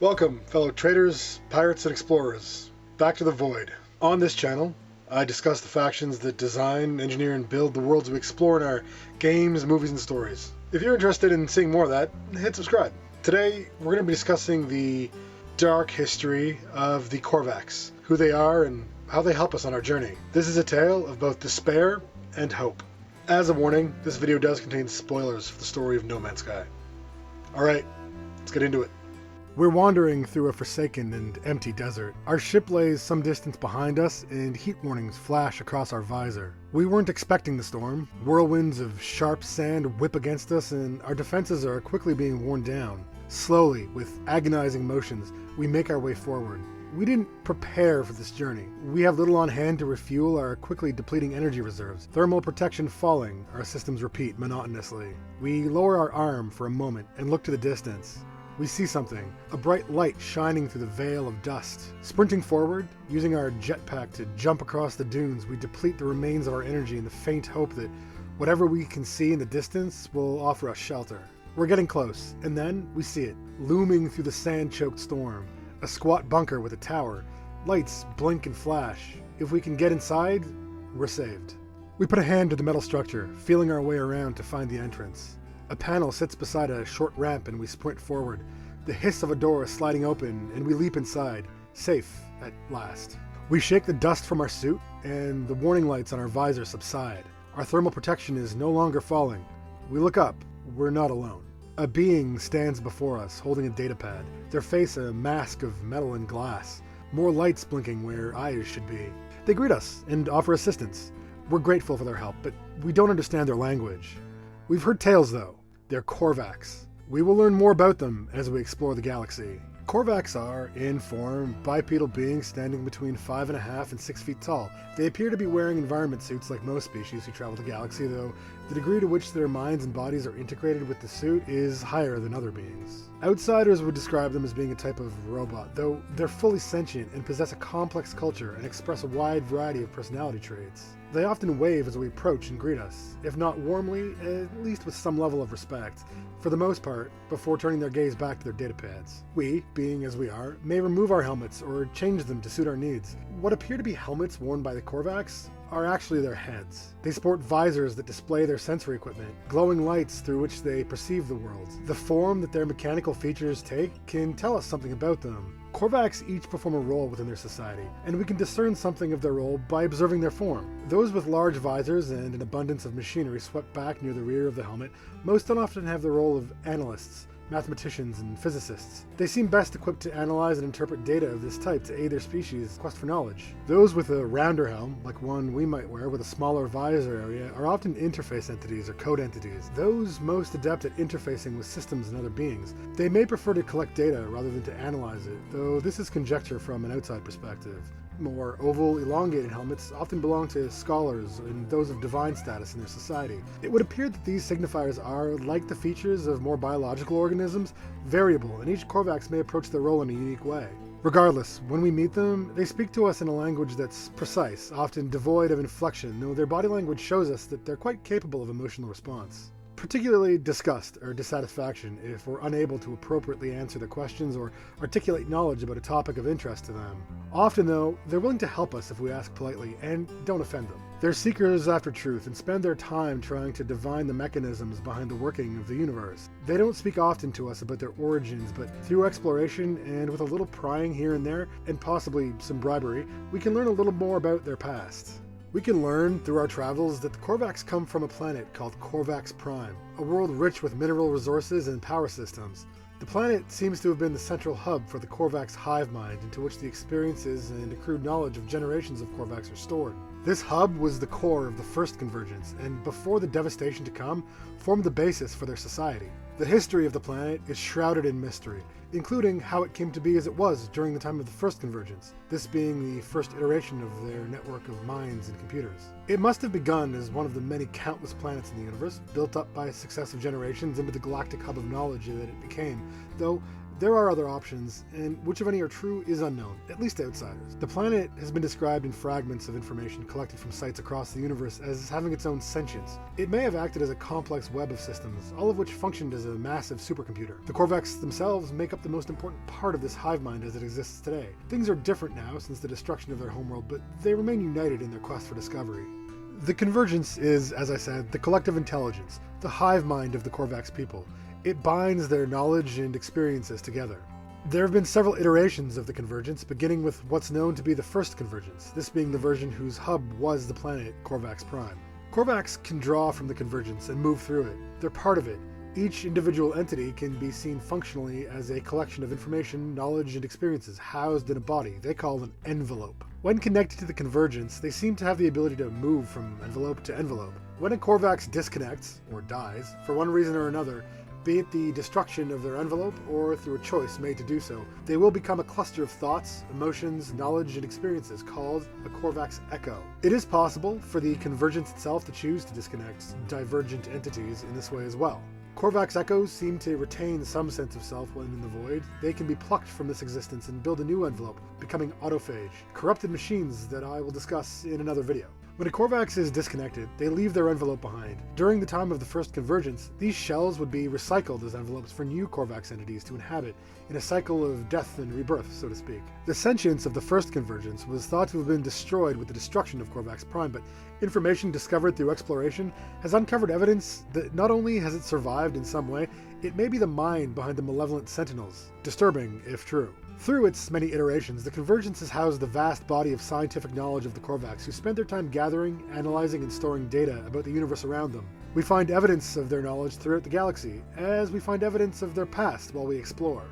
Welcome, fellow traders, pirates, and explorers, back to the Void. On this channel, I discuss the factions that design, engineer, and build the worlds we explore in our games, movies, and stories. If you're interested in seeing more of that, hit subscribe. Today, we're going to be discussing the dark history of the Korvax, who they are, and how they help us on our journey. This is a tale of both despair and hope. As a warning, this video does contain spoilers for the story of No Man's Sky. Alright, let's get into it. We're wandering through a forsaken and empty desert. Our ship lays some distance behind us, and heat warnings flash across our visor. We weren't expecting the storm. Whirlwinds of sharp sand whip against us, and our defenses are quickly being worn down. Slowly, with agonizing motions, we make our way forward. We didn't prepare for this journey. We have little on hand to refuel our quickly depleting energy reserves. Thermal protection falling, our systems repeat monotonously. We lower our arm for a moment and look to the distance. We see something, a bright light shining through the veil of dust. Sprinting forward, using our jetpack to jump across the dunes, we deplete the remains of our energy in the faint hope that whatever we can see in the distance will offer us shelter. We're getting close, and then we see it, looming through the sand-choked storm. A squat bunker with a tower. Lights blink and flash. If we can get inside, we're saved. We put a hand to the metal structure, feeling our way around to find the entrance. A panel sits beside a short ramp and we sprint forward. The hiss of a door is sliding open and we leap inside, safe at last. We shake the dust from our suit and the warning lights on our visor subside. Our thermal protection is no longer falling. We look up. We're not alone. A being stands before us, holding a datapad, their face a mask of metal and glass, more lights blinking where eyes should be. They greet us and offer assistance. We're grateful for their help, but we don't understand their language. We've heard tales, though. They're Korvax. We will learn more about them as we explore the galaxy. Korvax are, in form, bipedal beings standing between 5.5 and 6 feet tall. They appear to be wearing environment suits like most species who travel the galaxy, though the degree to which their minds and bodies are integrated with the suit is higher than other beings. Outsiders would describe them as being a type of robot, though they're fully sentient and possess a complex culture and express a wide variety of personality traits. They often wave as we approach and greet us, if not warmly, at least with some level of respect, for the most part, before turning their gaze back to their datapads. We, being as we are, may remove our helmets or change them to suit our needs. What appear to be helmets worn by the Korvax are actually their heads. They sport visors that display their sensory equipment, glowing lights through which they perceive the world. The form that their mechanical features take can tell us something about them. Korvax each perform a role within their society, and we can discern something of their role by observing their form. Those with large visors and an abundance of machinery swept back near the rear of the helmet most often have the role of analysts, mathematicians, and physicists. They seem best equipped to analyze and interpret data of this type to aid their species' quest for knowledge. Those with a rounder helm, like one we might wear with a smaller visor area, are often interface entities or code entities, those most adept at interfacing with systems and other beings. They may prefer to collect data rather than to analyze it, though this is conjecture from an outside perspective. More oval, elongated helmets often belong to scholars and those of divine status in their society. It would appear that these signifiers are, like the features of more biological organisms, variable, and each Korvax may approach their role in a unique way. Regardless, when we meet them, they speak to us in a language that's precise, often devoid of inflection, though their body language shows us that they're quite capable of emotional response. Particularly disgust or dissatisfaction if we're unable to appropriately answer their questions or articulate knowledge about a topic of interest to them. Often, though, they're willing to help us if we ask politely and don't offend them. They're seekers after truth and spend their time trying to divine the mechanisms behind the working of the universe. They don't speak often to us about their origins, but through exploration and with a little prying here and there, and possibly some bribery, we can learn a little more about their past. We can learn through our travels that the Korvax come from a planet called Korvax Prime, a world rich with mineral resources and power systems. The planet seems to have been the central hub for the Korvax hive mind into which the experiences and accrued knowledge of generations of Korvax are stored. This hub was the core of the first convergence, and before the devastation to come, formed the basis for their society. The history of the planet is shrouded in mystery, including how it came to be as it was during the time of the first convergence, this being the first iteration of their network of minds and computers. It must have begun as one of the many countless planets in the universe, built up by successive generations into the galactic hub of knowledge that it became, though There are other options, and which of any are true is unknown, at least to outsiders. The planet has been described in fragments of information collected from sites across the universe as having its own sentience. It may have acted as a complex web of systems, all of which functioned as a massive supercomputer. The Korvax themselves make up the most important part of this hive mind as it exists today. Things are different now since the destruction of their homeworld, but they remain united in their quest for discovery. The Convergence is, as I said, the collective intelligence, the hive mind of the Korvax people. It binds their knowledge and experiences together. There have been several iterations of the Convergence, beginning with what's known to be the first Convergence, this being the version whose hub was the planet Korvax Prime. Korvax can draw from the Convergence and move through it. They're part of it. Each individual entity can be seen functionally as a collection of information, knowledge, and experiences housed in a body they call an envelope. When connected to the Convergence, they seem to have the ability to move from envelope to envelope. When a Korvax disconnects, or dies, for one reason or another, be it the destruction of their envelope or through a choice made to do so, they will become a cluster of thoughts, emotions, knowledge, and experiences called a Korvax echo. It is possible for the Convergence itself to choose to disconnect divergent entities in this way as well. Korvax echoes seem to retain some sense of self when in the void. They can be plucked from this existence and build a new envelope, becoming autophage, corrupted machines that I will discuss in another video. When a Korvax is disconnected, they leave their envelope behind. During the time of the first Convergence, these shells would be recycled as envelopes for new Korvax entities to inhabit, in a cycle of death and rebirth, so to speak. The sentience of the first Convergence was thought to have been destroyed with the destruction of Korvax Prime, but information discovered through exploration has uncovered evidence that not only has it survived in some way, it may be the mind behind the malevolent Sentinels. Disturbing, if true. Through its many iterations, the Convergence has housed the vast body of scientific knowledge of the Korvax, who spend their time gathering, analyzing, and storing data about the universe around them. We find evidence of their knowledge throughout the galaxy, as we find evidence of their past while we explore.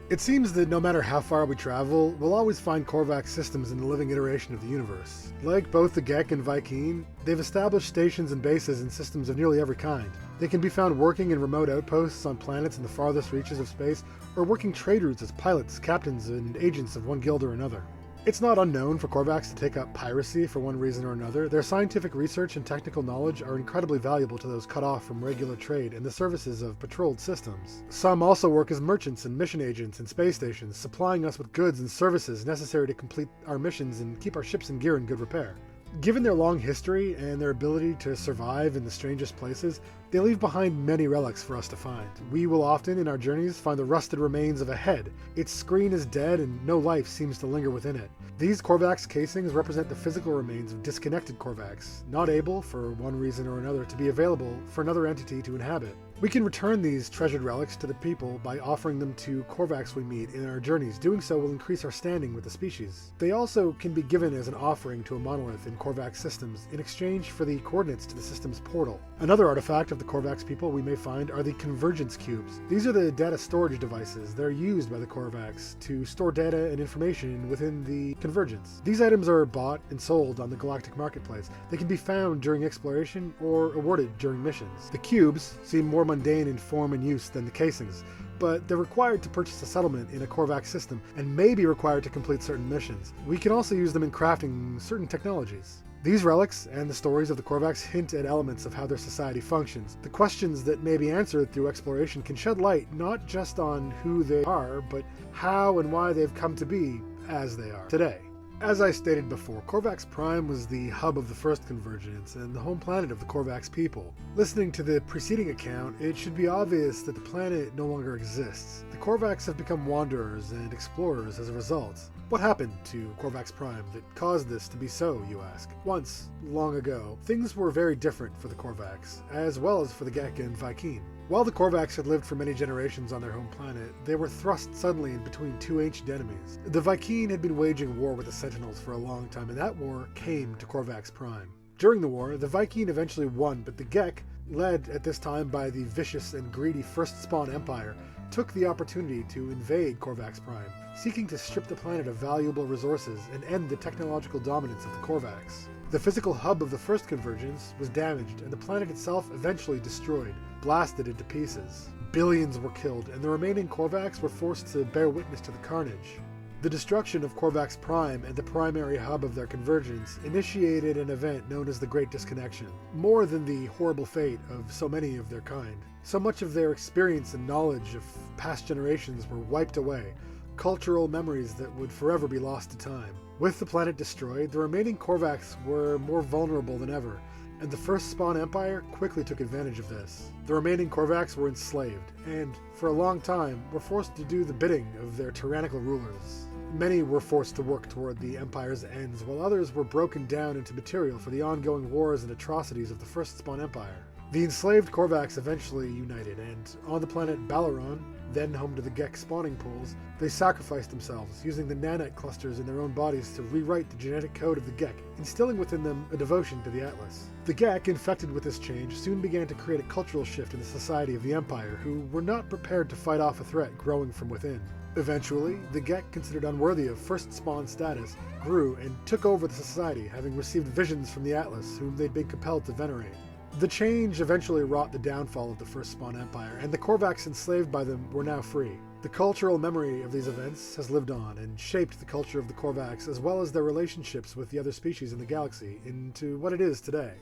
It seems that no matter how far we travel, we'll always find Korvax systems in the living iteration of the universe. Like both the Gek and Vy'keen, they've established stations and bases in systems of nearly every kind. They can be found working in remote outposts on planets in the farthest reaches of space, or working trade routes as pilots, captains, and agents of one guild or another. It's not unknown for Korvax to take up piracy for one reason or another. Their scientific research and technical knowledge are incredibly valuable to those cut off from regular trade and the services of patrolled systems. Some also work as merchants and mission agents in space stations, supplying us with goods and services necessary to complete our missions and keep our ships and gear in good repair. Given their long history and their ability to survive in the strangest places, they leave behind many relics for us to find. We will often, in our journeys, find the rusted remains of a head. Its screen is dead and no life seems to linger within it. These Korvax casings represent the physical remains of disconnected Korvax, not able, for one reason or another, to be available for another entity to inhabit. We can return these treasured relics to the people by offering them to Korvax we meet in our journeys. Doing so will increase our standing with the species. They also can be given as an offering to a monolith in Korvax systems in exchange for the coordinates to the system's portal. Another artifact of the Korvax people we may find are the Convergence Cubes. These are the data storage devices that are used by the Korvax to store data and information within the Convergence. These items are bought and sold on the galactic marketplace. They can be found during exploration or awarded during missions. The cubes seem more mundane in form and use than the casings, but they're required to purchase a settlement in a Korvax system and may be required to complete certain missions. We can also use them in crafting certain technologies. These relics and the stories of the Korvax hint at elements of how their society functions. The questions that may be answered through exploration can shed light not just on who they are, but how and why they've come to be as they are today. As I stated before, Korvax Prime was the hub of the first Convergence and the home planet of the Korvax people. Listening to the preceding account, it should be obvious that the planet no longer exists. The Korvax have become wanderers and explorers as a result. What happened to Korvax Prime that caused this to be so, you ask? Once, long ago, things were very different for the Korvax, as well as for the Gek and Vy'keen. While the Korvax had lived for many generations on their home planet, they were thrust suddenly in between two ancient enemies. The Vy'keen had been waging war with the Sentinels for a long time, and that war came to Korvax Prime. During the war, the Vy'keen eventually won, but the Gek, led at this time by the vicious and greedy First Spawn Empire, took the opportunity to invade Korvax Prime, seeking to strip the planet of valuable resources and end the technological dominance of the Korvax. The physical hub of the first Convergence was damaged, and the planet itself eventually destroyed, blasted into pieces. Billions were killed, and the remaining Korvax were forced to bear witness to the carnage. The destruction of Korvax Prime and the primary hub of their convergence initiated an event known as the Great Disconnection, more than the horrible fate of so many of their kind. So much of their experience and knowledge of past generations were wiped away, cultural memories that would forever be lost to time. With the planet destroyed, the remaining Korvax were more vulnerable than ever, and the first Spawn Empire quickly took advantage of this. The remaining Korvax were enslaved, and for a long time were forced to do the bidding of their tyrannical rulers. Many were forced to work toward the Empire's ends, while others were broken down into material for the ongoing wars and atrocities of the first Spawn Empire. The enslaved Korvax eventually united, and on the planet Balaron, then home to the Gek spawning pools, they sacrificed themselves, using the nanite clusters in their own bodies to rewrite the genetic code of the Gek, instilling within them a devotion to the Atlas. The Gek, infected with this change, soon began to create a cultural shift in the society of the Empire, who were not prepared to fight off a threat growing from within. Eventually, the Gek, considered unworthy of first spawn status, grew and took over the society, having received visions from the Atlas, whom they'd been compelled to venerate. The change eventually wrought the downfall of the first Spawn Empire, and the Korvax enslaved by them were now free. The cultural memory of these events has lived on and shaped the culture of the Korvax, as well as their relationships with the other species in the galaxy, into what it is today.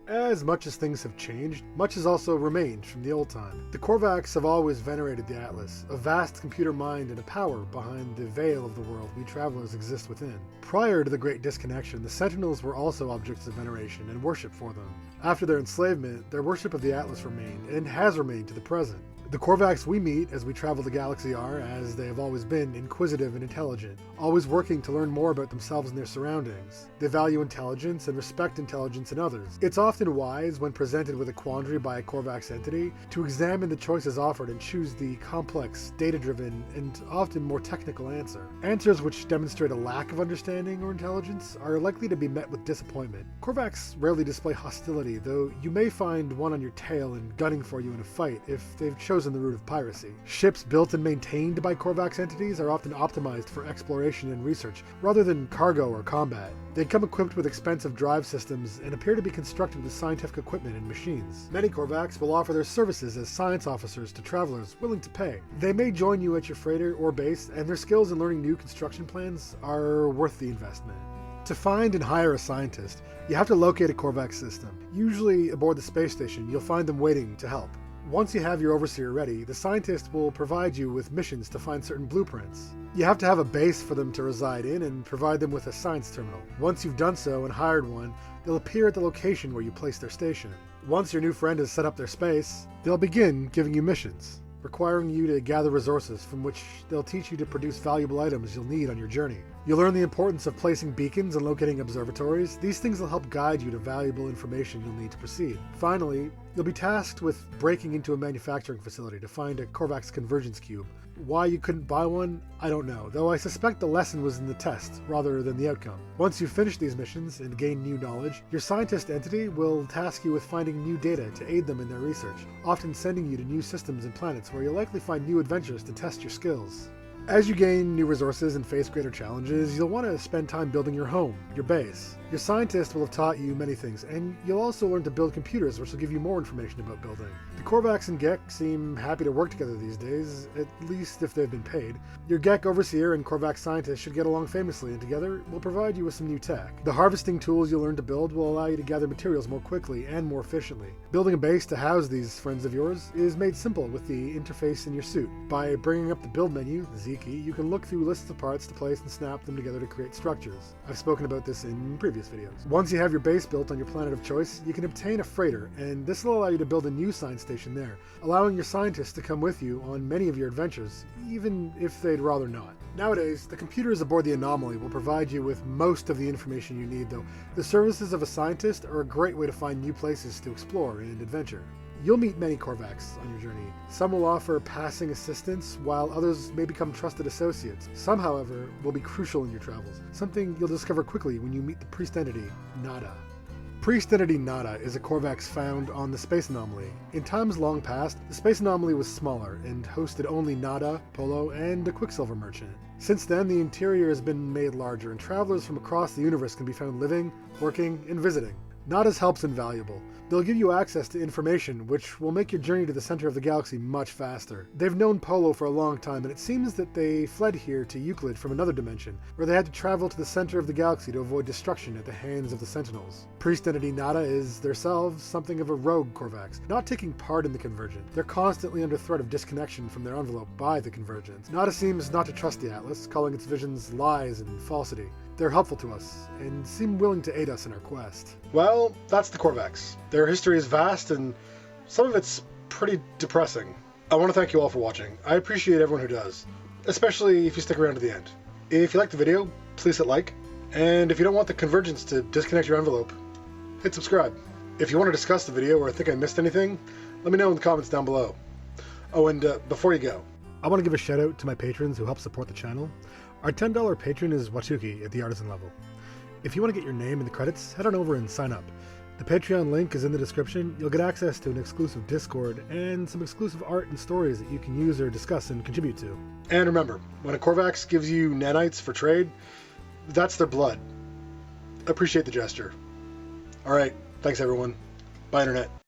As much as things have changed, much has also remained from the old time. The Korvax have always venerated the Atlas, a vast computer mind and a power behind the veil of the world we travelers exist within. Prior to the Great Disconnection, the Sentinels were also objects of veneration and worship for them. After their enslavement, their worship of the Atlas remained, and has remained to the present. The Korvax we meet as we travel the galaxy are, as they have always been, inquisitive and intelligent, always working to learn more about themselves and their surroundings. They value intelligence and respect intelligence in others. It's often wise, when presented with a quandary by a Korvax entity, to examine the choices offered and choose the complex, data-driven, and often more technical answer. Answers which demonstrate a lack of understanding or intelligence are likely to be met with disappointment. Korvax rarely display hostility, though you may find one on your tail and gunning for you in a fight if they've chosen the route of piracy. Ships built and maintained by Korvax entities are often optimized for exploration and research, rather than cargo or combat. They come equipped with expensive drive systems and appear to be constructed with scientific equipment and machines. Many Korvax will offer their services as science officers to travelers willing to pay. They may join you at your freighter or base, and their skills in learning new construction plans are worth the investment. To find and hire a scientist, you have to locate a Korvax system. Usually aboard the space station, you'll find them waiting to help. Once you have your overseer ready, the scientist will provide you with missions to find certain blueprints. You have to have a base for them to reside in and provide them with a science terminal. Once you've done so and hired one, they'll appear at the location where you place their station. Once your new friend has set up their space, they'll begin giving you missions, requiring you to gather resources from which they'll teach you to produce valuable items you'll need on your journey. You'll learn the importance of placing beacons and locating observatories. These things will help guide you to valuable information you'll need to proceed. Finally, you'll be tasked with breaking into a manufacturing facility to find a Korvax convergence cube. Why you couldn't buy one, I don't know, though I suspect the lesson was in the test rather than the outcome. Once you finish these missions and gain new knowledge, your scientist entity will task you with finding new data to aid them in their research, often sending you to new systems and planets where you'll likely find new adventures to test your skills. As you gain new resources and face greater challenges, you'll want to spend time building your home, your base. Your scientist will have taught you many things, and you'll also learn to build computers, which will give you more information about building. The Korvax and Gek seem happy to work together these days, at least if they've been paid. Your Gek overseer and Korvax scientist should get along famously, and together will provide you with some new tech. The harvesting tools you'll learn to build will allow you to gather materials more quickly and more efficiently. Building a base to house these friends of yours is made simple with the interface in your suit. By bringing up the build menu, the Z key, you can look through lists of parts to place and snap them together to create structures. I've spoken about this in previous videos. Once you have your base built on your planet of choice, you can obtain a freighter, and this will allow you to build a new science station there, allowing your scientists to come with you on many of your adventures, even if they'd rather not. Nowadays, the computers aboard the Anomaly will provide you with most of the information you need, though the services of a scientist are a great way to find new places to explore and adventure. You'll meet many Korvax on your journey. Some will offer passing assistance, while others may become trusted associates. Some, however, will be crucial in your travels, something you'll discover quickly when you meet the priest entity, Nada. Priest entity Nada is a Korvax found on the Space Anomaly. In times long past, the Space Anomaly was smaller and hosted only Nada, Polo, and a Quicksilver merchant. Since then, the interior has been made larger, and travelers from across the universe can be found living, working, and visiting. Nada's help's invaluable. They'll give you access to information which will make your journey to the center of the galaxy much faster. They've known Polo for a long time, and it seems that they fled here to Euclid from another dimension, where they had to travel to the center of the galaxy to avoid destruction at the hands of the Sentinels. Priest Entity Nada is themselves something of a rogue Korvax, not taking part in the Convergence. They're constantly under threat of disconnection from their envelope by the Convergence. Nada seems not to trust the Atlas, calling its visions lies and falsity. They're helpful to us, and seem willing to aid us in our quest. Well, that's the Korvax. Their history is vast, and some of it's pretty depressing. I want to thank you all for watching. I appreciate everyone who does, especially if you stick around to the end. If you liked the video, please hit like, and if you don't want the Convergence to disconnect your envelope, hit subscribe. If you want to discuss the video or think I missed anything, let me know in the comments down below. Oh, and before you go, I want to give a shout out to my patrons who help support the channel. Our $10 patron is Watuki at the artisan level. If you want to get your name in the credits, head on over and sign up. The Patreon link is in the description. You'll get access to an exclusive Discord and some exclusive art and stories that you can use or discuss and contribute to. And remember, when a Korvax gives you nanites for trade, that's their blood. Appreciate the gesture. Alright, thanks everyone. Bye Internet.